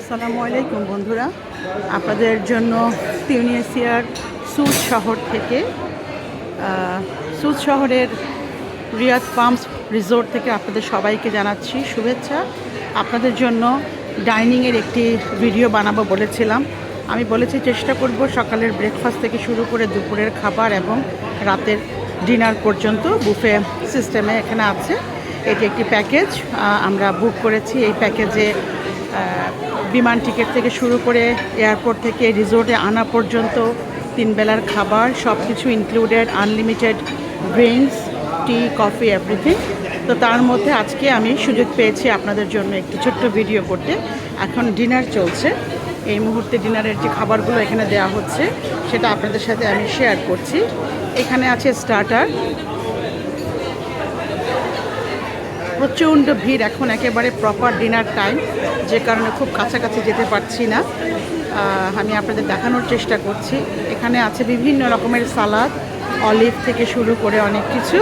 আসসালামু আলাইকুম বন্ধুরা, আপনাদের জন্য তিউনিসিয়ার সুদ শহর থেকে সুদ শহরের রিয়াদ পামস রিসোর্ট থেকে আপনাদের সবাইকে জানাচ্ছি শুভেচ্ছা। আপনাদের জন্য ডাইনিংয়ের একটি ভিডিও বানাবো বলেছিলাম। আমি বলেছি চেষ্টা করব সকালের ব্রেকফাস্ট থেকে শুরু করে দুপুরের খাবার এবং রাতের ডিনার পর্যন্ত বুফে সিস্টেমে এখানে আছে। এটি একটি প্যাকেজ আমরা বুক করেছি। এই প্যাকেজে বিমান টিকিট থেকে শুরু করে এয়ারপোর্ট থেকে রিসোর্টে আনা পর্যন্ত 3 বেলার খাবার সব কিছু ইনক্লুডেড, আনলিমিটেড ড্রিঙ্কস, টি, কফি, এভরিথিং। তো তার মধ্যে আজকে আমি সুযোগ পেয়েছি আপনাদের জন্য একটি ছোট্ট ভিডিও করতে। এখন ডিনার চলছে, এই মুহূর্তে ডিনারের যে খাবারগুলো এখানে দেওয়া হচ্ছে সেটা আপনাদের সাথে আমি শেয়ার করছি। এখানে আছে স্টার্টার, প্রচণ্ড ভিড়, এখন একেবারে প্রপার ডিনার টাইম, যে কারণে খুব কাছাকাছি যেতে পারছি না। আমি আপনাদের দেখানোর চেষ্টা করছি। এখানে আছে বিভিন্ন রকমের সালাদ, অলিভ থেকে শুরু করে অনেক কিছু,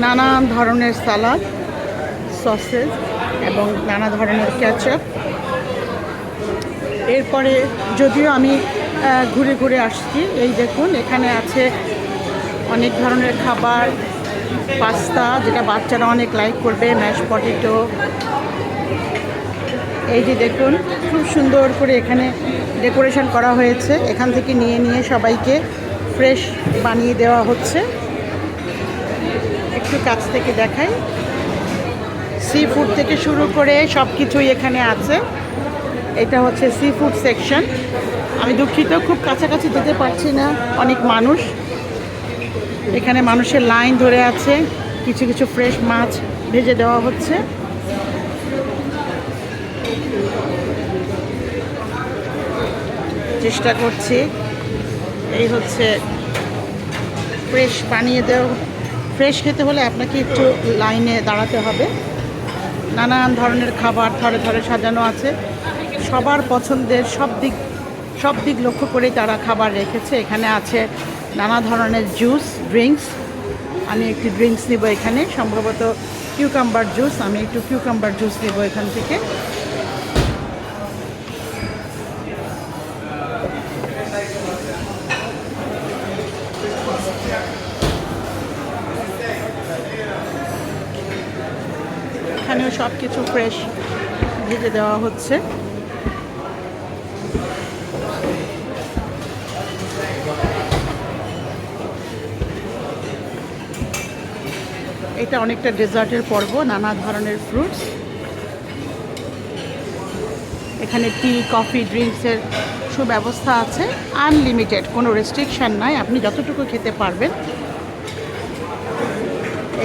নানান ধরনের সালাদ, সসেজ এবং নানা ধরনের ক্যাচআপ। এরপরে যদিও আমি ঘুরে ঘুরে আসছি, এই দেখুন এখানে আছে অনেক ধরনের খাবার, পাস্তা যেটা বাচ্চারা অনেক লাইক করবে, ম্যাশ পটেটো। এই যে দেখুন খুব সুন্দর করে এখানে ডেকোরেশন করা হয়েছে, এখান থেকে নিয়ে নিয়ে সবাইকে ফ্রেশ বানিয়ে দেওয়া হচ্ছে। একটু কাছ থেকে দেখাই, সি ফুড থেকে শুরু করে সব কিছুই এখানে আছে। এটা হচ্ছে সি ফুড সেকশন। আমি দুঃখিত খুব কাছাকাছি যেতে পারছি না, অনেক মানুষ এখানে, মানুষের লাইন ধরে আছে। কিছু কিছু ফ্রেশ মাছ ভেজে দেওয়া হচ্ছে। চেষ্টা করছি, এই হচ্ছে ফ্রেশ বানিয়ে দেওয়া। ফ্রেশ খেতে হলে আপনাকে একটু লাইনে দাঁড়াতে হবে। নানান ধরনের খাবার থরে থরে সাজানো আছে, সবার পছন্দের, সব দিক লক্ষ্য করেই তারা খাবার রেখেছে। এখানে আছে নানা ধরনের জুস, ড্রিঙ্কস। আমি একটি ড্রিঙ্কস নেব এখানে, সম্ভবত কিউকাম্বার জুস। আমি একটু কিউকাম্বার জুস নেব এখান থেকে। এখানেও সব কিছু ফ্রেশ ভেজে দেওয়া হচ্ছে। এটা অনেকটা ডেজার্টের পর্ব, নানা ধরনের ফ্রুটস। এখানে টি, কফি, ড্রিঙ্কসের সুব্যবস্থা আছে, আনলিমিটেড, কোনো রেস্ট্রিকশান নাই, আপনি যতটুকু খেতে পারবেন।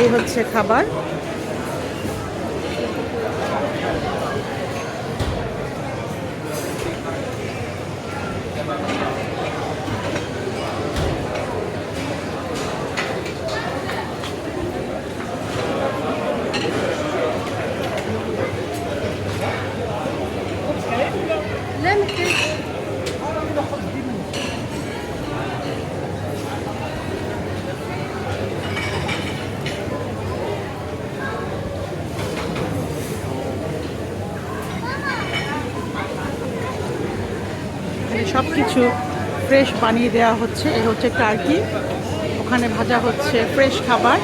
এই হচ্ছে খাবার। সব কিছু ফ্রেশ বানিয়ে দেওয়া হচ্ছে। এই হচ্ছে টার্কি, ওখানে ভাজা হচ্ছে ফ্রেশ খাবার।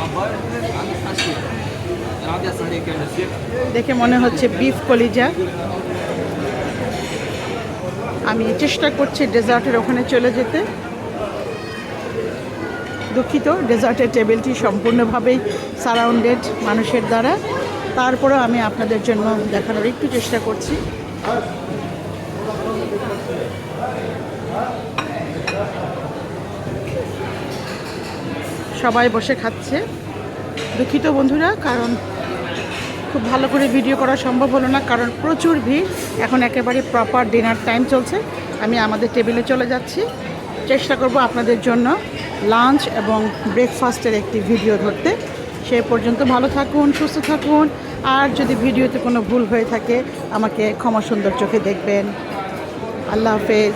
দেখে মনে হচ্ছে বিফ কলিজা। আমি চেষ্টা করছি ডেজার্টের ওখানে চলে যেতে। দুঃখিত, ডেজার্টের টেবিলটি সম্পূর্ণভাবেই সারাউন্ডেড মানুষের দ্বারা, তারপরেও আমি আপনাদের জন্য দেখানোর একটু চেষ্টা করছি। সবাই বসে খাচ্ছে। দুঃখিত বন্ধুরা, কারণ খুব ভালো করে ভিডিও করা সম্ভব হলো না, কারণ প্রচুর ভিড়। এখন একেবারে প্রপার ডিনার টাইম চলছে। আমি আমাদের টেবিলে চলে যাচ্ছি। চেষ্টা করব আপনাদের জন্য লাঞ্চ এবং ব্রেকফাস্টের একটি ভিডিও ধরতে। সে পর্যন্ত ভালো থাকুন, সুস্থ থাকুন। আর যদি ভিডিওতে কোনো ভুল হয়ে থাকে আমাকে ক্ষমা সুন্দর চোখে দেখবেন। আল্লাহ হাফেজ।